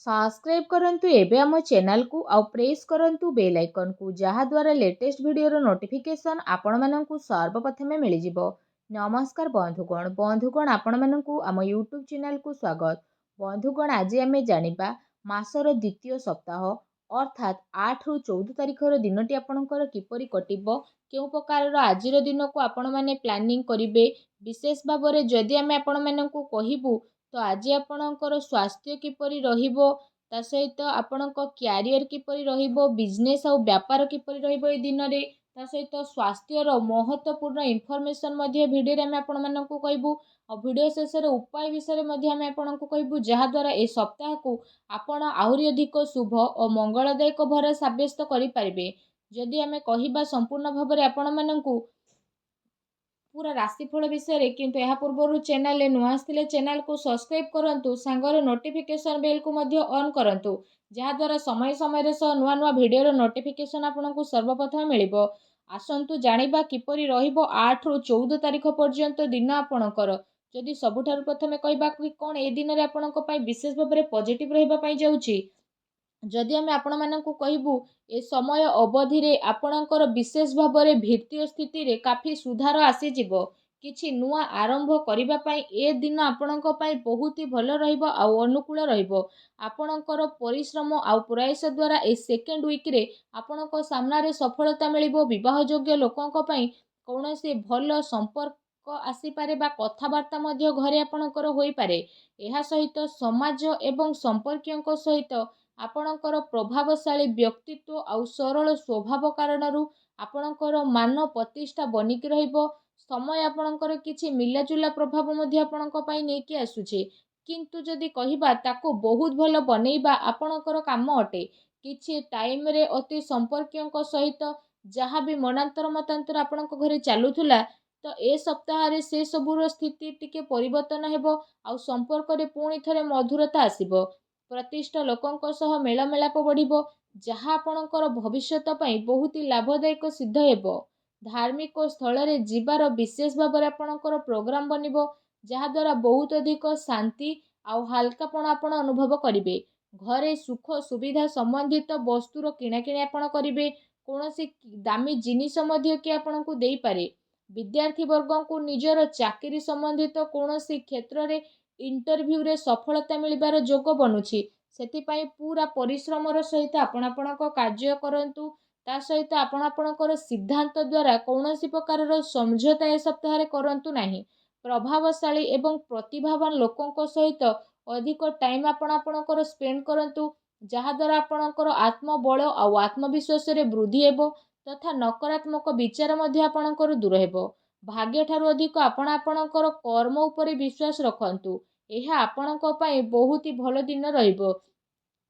Subscribe करंतु एबे आम चैनल को आउ प्रेस करंतु बेल आइकन को जहा द्वारा लेटेस्ट वीडियो नोटिफिकेशन आपण माननकु सर्वप्रथमे मिल जिवो। नमस्कार बंधुगण आपण माननकु आम यूट्यूब चैनल को स्वागत। बंधुगण आज आमे जानिबा मासर द्वितीय सप्ताह अर्थात 8 रु 14 तारिखर दिनटी आपणकर किपरि कटिबो केउ प्रकार आजिर दिन को आपण माने प्लानिंग करिवे विशेष भाबरे जदि आमे आपण माननकु कहिबु तो आज आपणकर स्वास्थ्य किपरि रहिबो ता सहित आपणक क्यारियर किपरि रहिबो बिजनेस और व्यापार किपरि रहिबो ए दिन रे ता सहित स्वास्थ्यर महत्वपूर्ण इनफॉरमेशन मध्ये भिडियो रे आमे आपण माननकु कहबु और भिडियो शेष रे उपाय विषय मध्ये आमे आपणकु कहबु जहा द्वारा ए सप्ताह को आपण आहुरी अधिक शुभ और मंगलदायक भर साब्यस्त करि परिबे। जदि आमे कहिबा संपूर्ण भाबरे आपण माननकु पूरा राशिफल विषय रे किंतु यह पूर्व चैनल नुआ आसथिले चैनल को सब्सक्राइब करंतु सांगर नोटिफिकेशन बेल को मध्य ऑन करंतु जहा द्वारा समय समय रे नुआ नुआ वीडियो रो नोटिफिकेशन आपनको सर्वप्रथम मिलिबो। आसंतु जानिबा किपरि रहिबो 8 रु 14 तारिख पर्यंत दिन आपणकर। जदि सबुठारु प्रथमे कहबा कि कोन ए दिन रे आपनको पई विशेष भाबरे पॉजिटिव रहिबा पई जाउची जदि आमे आपण माननकु कहबु ए समय अवधि रे आपणकर विशेष भाबरे वित्तीय स्थिति रे काफी सुधार आसी जिवो। किछि नुआ आरंभ करिबा पई ए दिन आपणक पई बहुत ही भलो रहिबो आ अनुकूल रहिबो। आपणकर परिश्रम आ प्रयास द्वारा ए सेकेंड वीक रे आपणक सामना रे सफलता मिलिबो। विवाह योग्य लोकंक पई कोनोसी भलो संपर्क आसी पारे बा कथावार्ता मध्य घरे आपणकर होई पारे। एहा सहित समाज एवं संपर्कियंक सहित आपणकर प्रभावशाली व्यक्तित्व आउ सरल स्वभाव कारणरू आपणकर मान प्रतिष्ठा बनिकी रहिबो। समय आपणकर किछि मिलाजुला प्रभाव मध्ये आपणक पई नेकी आसुछे किंतु जदि कहिबा ताको बहुत भलो बनेइबा आपणकर काम अटे। किछि टाइम रे अति संपर्कियंक सहित जहाँ भी मनांतर मतांतर आपणक घरे चालुथुला तो ए सप्ताह रे से सबुर स्थिति टिके परिवर्तन हेबो आउ संपर्क रे पुणी थरे मधुरता आसीबो। प्रतिष्ठा लोकंक सह मेलमेलाप बढ़िबो जहाँ आपणकर भविष्यत पई बहुत ही लाभदायक सिद्ध हेबो। धार्मिक स्थल रे जीवार विशेष भाबरे आपणकर प्रोग्राम बनिबो जहाँ द्वारा बहुत अधिक शांति आउ हल्कापण आपण अनुभव करिवे। घरे सुख सुविधा संबंधित वस्तुर किणाकिणी आपण करिवे। कोनोसी दामी जिनिस मध्य कि आपणकु देई पारे। विद्यार्थी वर्गों को निजर चाकरी संबंधित कोनोसी क्षेत्र रे इंटरव्यू रे सफलता मिलिबार जोग बनुछि सेतिपाई पूरा परिश्रमर सहित आपण आपणक कार्य करंतु ता सहित आपण आपणकर सिद्धांत द्वारा कौनसी प्रकार समझौता ए सप्ताह रे करंतु नाही। प्रभावशाली एवं प्रतिभावान लोकंक सहित अधिक टाइम आपण आपणकर स्पेंड करंतु जहा द्वारा आपणकर आत्मबल आ आत्मविश्वास रे वृद्धि हेबो तथा नकारात्मक विचार मध्ये आपणकर दूर हेबो। भाग्य ठारू अधिक आपण आपणकर कर्म उपरे विश्वास रखंतु एहा आपणक पई बहुत ही भलो दिन रहिबो।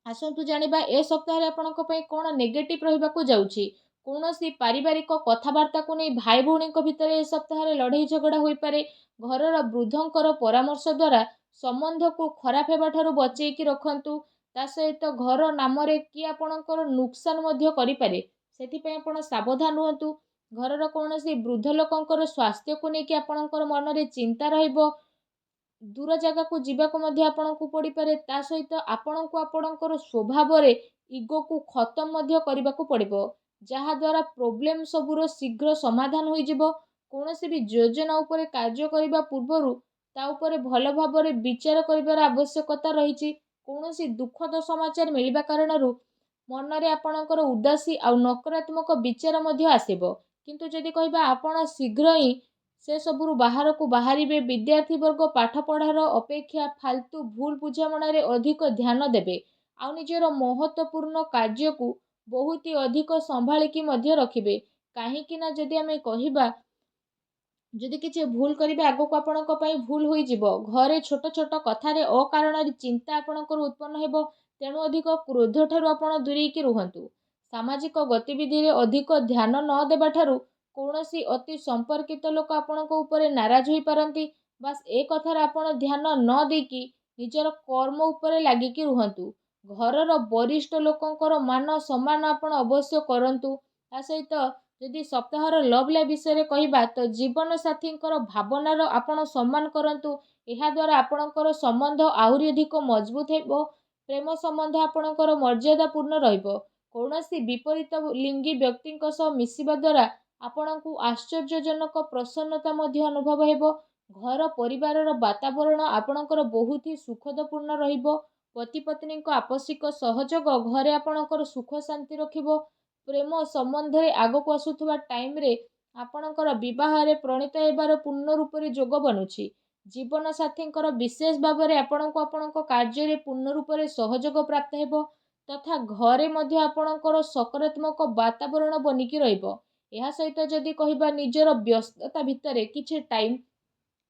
आसंतु जानिबा ए सप्ताह रे आपणक पई कोन नेगेटिव रहिबाकू जाउची। कोनोसी पारिवारिक कथावार्ता को नै भाई भौणी भितर ए सप्ताह रे लड़ाई झगड़ा होई पारे। घरर वृद्धंकर परामर्श द्वारा संबंध को खराब हेबा ठारू बचेई कि रखंतु ता सहित घर नाम रे कि आपणकर नुकसान मध्य करि पारे सेति पई आपण सावधान रहंतु। घरर कोनोसी वृद्ध लोकंकर स्वास्थ्य को नै कि आपणकर मन रे चिंता रहिबो। दूर जगह को जीवाक मध्य आपणकु पड़ी पारे ता सहित आपणकु आपणकर स्वभाव रे इगो को खत्म मध्य करबाकू पड़िबो जहा द्वारा प्रॉब्लम सबुर शीघ्र समाधान होई जिवो। कोनोसी भी योजना उपरे कार्य करिबा पूर्वरु ता उपरे भलो भाबरे विचार करिबार आवश्यकता रहिछि। कोनोसी दुखद समाचार मिलिबा कारणरू मन रे आपणकर उदासी आ नकारात्मक विचार मध्य आसीबो किंतु जदि कहबा आपण शीघ्र ही से सबुरु बाहर को बाहरिबे। विद्यार्थी वर्ग पाठ पढ़ार अपेक्षा फालतू भूल बुझामणा रे अधिक ध्यान देबे आ निजर महत्वपूर्ण कार्य को बहुत ही अधिक संभाळिकी मध्य रखिबे। काहेकि ना जदि आमे कहिबा जदि किछि भूल करिबे आगो को आपणक पई भूल होई जिवो। घरे छोट छोट कथा रे अकारण रे चिंता आपणकर उत्पन्न हेबो तेणु अधिक क्रोध ठारू आपण दूरेई कि रुहंतु। सामाजिक गतिविधि रे अधिक ध्यान न देबा ठारू कोनोसी अति संपर्कित लोक आपणक उपरे नाराज होई पारंती। बस ए कथार आपण ध्यान न देकी निजर कर्म उपरे लागिकी रुहंतु। घरर वरिष्ठ लोकंकर मान सम्मान आपण अवश्य करंतु। ता सहित जदि सप्ताहर लव लाइफ विषय कहिबा तो जीवन साथींकर भावनार आपण सम्मान करंतु। एहा द्वारा आपणकर संबंध आहुरी अधिक मजबूत हेबो। ପ୍ରେମ ସମ୍ବନ୍ଧ ଆପଣଙ୍କର ମର୍ଯ୍ୟାଦାପୂର୍ଣ୍ଣ ରହିବ। କୌଣସି ବିପରୀତ ଲିଙ୍ଗୀ ବ୍ୟକ୍ତିଙ୍କ ସହ ମିଶିବା ଦ୍ୱାରା ଆପଣଙ୍କୁ ଆଶ୍ଚର୍ଯ୍ୟଜନକ ପ୍ରସନ୍ନତା ମଧ୍ୟ ଅନୁଭବ ହେବ। ଘର ପରିବାରର ବାତାବରଣ ଆପଣଙ୍କର ବହୁତ ହି ସୁଖଦପୂର୍ଣ୍ଣ ରହିବ। ପତି ପତ୍ନୀଙ୍କ ଆପୋଷିକ ସହଯୋଗ ଘରେ ଆପଣଙ୍କର ସୁଖ ଶାନ୍ତି ରଖିବ। ପ୍ରେମ ସମ୍ବନ୍ଧରେ ଆଗକୁ ଆସୁଥିବା ଟାଇମ୍ରେ ଆପଣଙ୍କର ବିବାହରେ ପ୍ରଣୀତ ହେବାର ପୂର୍ଣ୍ଣ ରୂପରେ ଯୋଗ ବନୁଛି। ଜୀବନ ସାଥୀଙ୍କର ବିଶେଷ ଭାବରେ ଆପଣଙ୍କୁ ଆପଣଙ୍କ କାର୍ଯ୍ୟରେ ପୂର୍ଣ୍ଣ ରୂପରେ ସହଯୋଗ ପ୍ରାପ୍ତ ହେବ ତଥା ଘରେ ମଧ୍ୟ ଆପଣଙ୍କର ସକାରାତ୍ମକ ବାତାବରଣ ବନିକି ରହିବ। ଏହା ସହିତ ଯଦି କହିବା ନିଜର ବ୍ୟସ୍ତତା ଭିତରେ କିଛି ଟାଇମ୍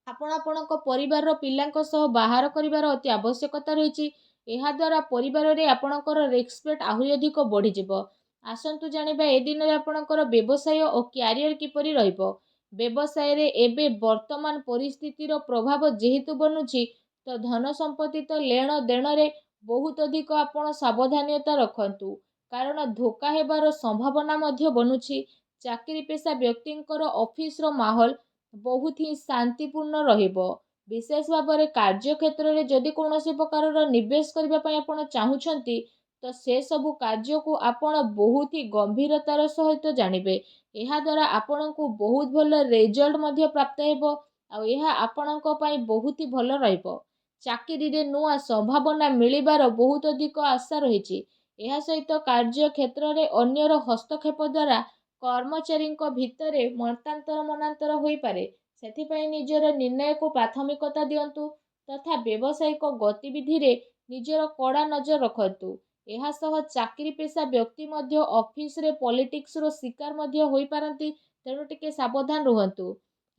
ଆପଣ ଆପଣଙ୍କ ପରିବାରର ପିଲାଙ୍କ ସହ ବାହାର କରିବାର ଅତି ଆବଶ୍ୟକତା ରହିଛି। ଏହାଦ୍ୱାରା ପରିବାରରେ ଆପଣଙ୍କର ରେସ୍ପେକ୍ଟ ଆହୁରି ଅଧିକ ବଢ଼ିଯିବ। ଆସନ୍ତୁ ଜାଣିବା ଏ ଦିନରେ ଆପଣଙ୍କର ବ୍ୟବସାୟ ଓ କ୍ୟାରିୟର କିପରି ରହିବ। ବ୍ୟବସାୟରେ ଏବେ ବର୍ତ୍ତମାନ ପରିସ୍ଥିତିର ପ୍ରଭାବ ଯେହେତୁ ବନୁଛି ତ ଧନ ସମ୍ପତ୍ତି ତ ଲେଣ ଦେଣରେ ବହୁତ ଅଧିକ ଆପଣ ସାବଧାନତା ରଖନ୍ତୁ, କାରଣ ଧୋକା ହେବାର ସମ୍ଭାବନା ମଧ୍ୟ ବନୁଛି। ଚାକିରି ପେଶା ବ୍ୟକ୍ତିଙ୍କର ଅଫିସର ମାହୋଲ ବହୁତ ହିଁ ଶାନ୍ତିପୂର୍ଣ୍ଣ ରହିବ। ବିଶେଷ ଭାବରେ କାର୍ଯ୍ୟକ୍ଷେତ୍ରରେ ଯଦି କୌଣସି ପ୍ରକାରର ନିବେଶ କରିବା ପାଇଁ ଆପଣ ଚାହୁଁଛନ୍ତି ତ ସେସବୁ କାର୍ଯ୍ୟକୁ ଆପଣ ବହୁତ ହି ଗମ୍ଭୀରତାର ସହିତ ଜାଣିବେ। ଏହାଦ୍ୱାରା ଆପଣଙ୍କୁ ବହୁତ ଭଲ ରେଜଲ୍ଟ ମଧ୍ୟ ପ୍ରାପ୍ତ ହେବ ଆଉ ଏହା ଆପଣଙ୍କ ପାଇଁ ବହୁତ ହି ଭଲ ରହିବ। ଚାକିରିରେ ନୂଆ ସମ୍ଭାବନା ମିଳିବାର ବହୁତ ଅଧିକ ଆଶା ରହିଛି। ଏହା ସହିତ କାର୍ଯ୍ୟକ୍ଷେତ୍ରରେ ଅନ୍ୟର ହସ୍ତକ୍ଷେପ ଦ୍ୱାରା କର୍ମଚାରୀଙ୍କ ଭିତରେ ମତାନ୍ତର ମନାନ୍ତର ହୋଇପାରେ। ସେଥିପାଇଁ ନିଜର ନିର୍ଣ୍ଣୟକୁ ପ୍ରାଥମିକତା ଦିଅନ୍ତୁ ତଥା ବ୍ୟବସାୟିକ ଗତିବିଧିରେ ନିଜର କଡ଼ା ନଜର ରଖନ୍ତୁ। ଏହା ସହ ଚାକିରି ପେଶା ବ୍ୟକ୍ତି ମଧ୍ୟ ଅଫିସରେ ପଲିଟିକ୍ସର ଶିକାର ମଧ୍ୟ ହୋଇପାରନ୍ତି, ତେଣୁ ଟିକେ ସାବଧାନ ରୁହନ୍ତୁ।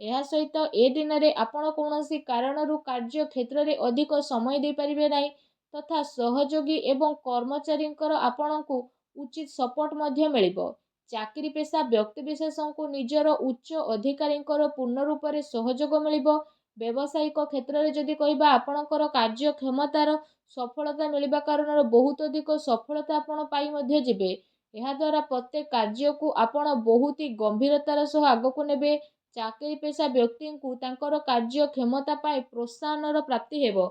ଏହା ସହିତ ଏ ଦିନରେ ଆପଣ କୌଣସି କାରଣରୁ କାର୍ଯ୍ୟ କ୍ଷେତ୍ରରେ ଅଧିକ ସମୟ ଦେଇପାରିବେ ନାହିଁ ତଥା ସହଯୋଗୀ ଏବଂ କର୍ମଚାରୀଙ୍କର ଆପଣଙ୍କୁ ଉଚିତ ସପୋର୍ଟ ମଧ୍ୟ ମିଳିବ। ଚାକିରି ପେଶା ବ୍ୟକ୍ତିବିଶେଷଙ୍କୁ ନିଜର ଉଚ୍ଚ ଅଧିକାରୀଙ୍କର ପୂର୍ଣ୍ଣ ରୂପରେ ସହଯୋଗ ମିଳିବ। ବ୍ୟବସାୟିକ କ୍ଷେତ୍ରରେ ଯଦି କହିବା ଆପଣଙ୍କର କାର୍ଯ୍ୟକ୍ଷମତାର ସଫଳତା ମିଳିବା କାରଣରୁ ବହୁତ ଅଧିକ ସଫଳତା ଆପଣ ପାଇ ମଧ୍ୟ ଯିବେ। ଏହାଦ୍ୱାରା ପ୍ରତ୍ୟେକ କାର୍ଯ୍ୟକୁ ଆପଣ ବହୁତ ହି ଗମ୍ଭୀରତାର ସହ ଆଗକୁ ନେବେ। ଚାକିରି ପେଶା ବ୍ୟକ୍ତିଙ୍କୁ ତାଙ୍କର କାର୍ଯ୍ୟକ୍ଷମତା ପାଇଁ ପ୍ରୋତ୍ସାହନର ପ୍ରାପ୍ତି ହେବ,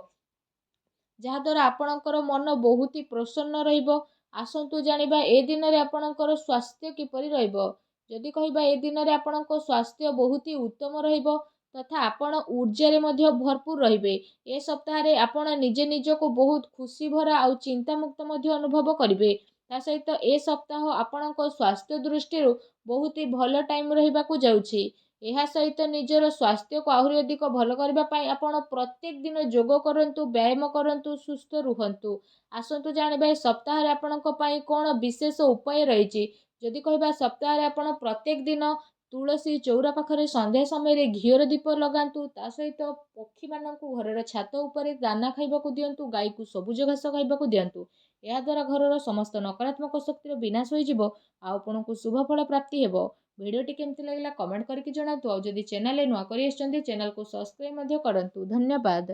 ଯାହାଦ୍ୱାରା ଆପଣଙ୍କର ମନ ବହୁତ ହି ପ୍ରସନ୍ନ ରହିବ। ଆସନ୍ତୁ ଜାଣିବା ଏ ଦିନରେ ଆପଣଙ୍କର ସ୍ୱାସ୍ଥ୍ୟ କିପରି ରହିବ। ଯଦି କହିବା ଏ ଦିନରେ ଆପଣଙ୍କ ସ୍ୱାସ୍ଥ୍ୟ ବହୁତ ହି ଉତ୍ତମ ରହିବ ତଥା ଆପଣ ଊର୍ଜାରେ ମଧ୍ୟ ଭରପୁର ରହିବେ। ଏ ସପ୍ତାହରେ ଆପଣ ନିଜେ ନିଜକୁ ବହୁତ ଖୁସି ଭରା ଆଉ ଚିନ୍ତାମୁକ୍ତ ମଧ୍ୟ ଅନୁଭବ କରିବେ। ତା ସହିତ ଏ ସପ୍ତାହ ଆପଣଙ୍କ ସ୍ୱାସ୍ଥ୍ୟ ଦୃଷ୍ଟିରୁ ବହୁତ ହି ଭଲ ଟାଇମ୍ ରହିବାକୁ ଯାଉଛି। ଏହା ସହିତ ନିଜର ସ୍ୱାସ୍ଥ୍ୟକୁ ଆହୁରି ଅଧିକ ଭଲ କରିବା ପାଇଁ ଆପଣ ପ୍ରତ୍ୟେକ ଦିନ ଯୋଗ କରନ୍ତୁ, ବ୍ୟାୟାମ କରନ୍ତୁ, ସୁସ୍ଥ ରୁହନ୍ତୁ। ଆସନ୍ତୁ ଜାଣିବା ଏ ସପ୍ତାହରେ ଆପଣଙ୍କ ପାଇଁ କ'ଣ ବିଶେଷ ଉପାୟ ରହିଛି। ଯଦି କହିବା ସପ୍ତାହରେ ଆପଣ ପ୍ରତ୍ୟେକ ଦିନ ତୁଳସୀ ଚଉରା ପାଖରେ ସନ୍ଧ୍ୟା ସମୟରେ ଘିଅର ଦୀପ ଲଗାନ୍ତୁ। ତା ସହିତ ପକ୍ଷୀମାନଙ୍କୁ ଘରର ଛାତ ଉପରେ ଦାନା ଖାଇବାକୁ ଦିଅନ୍ତୁ, ଗାଈକୁ ସବୁଜ ଘାସ ଖାଇବାକୁ ଦିଅନ୍ତୁ। ଏହାଦ୍ୱାରା ଘରର ସମସ୍ତ ନକାରାତ୍ମକ ଶକ୍ତିର ବିନାଶ ହୋଇଯିବ ଆଉ ଆପଣଙ୍କୁ ଶୁଭ ଫଳ ପ୍ରାପ୍ତି ହେବ। ଭିଡ଼ିଓଟି କେମିତି ଲାଗିଲା କମେଣ୍ଟ କରିକି ଜଣାନ୍ତୁ। ଆଉ ଯଦି ଚ୍ୟାନେଲରେ ନୂଆ କରି ଆସିଛନ୍ତି ଚ୍ୟାନେଲକୁ ସବସ୍କ୍ରାଇବ୍ ମଧ୍ୟ କରନ୍ତୁ। ଧନ୍ୟବାଦ।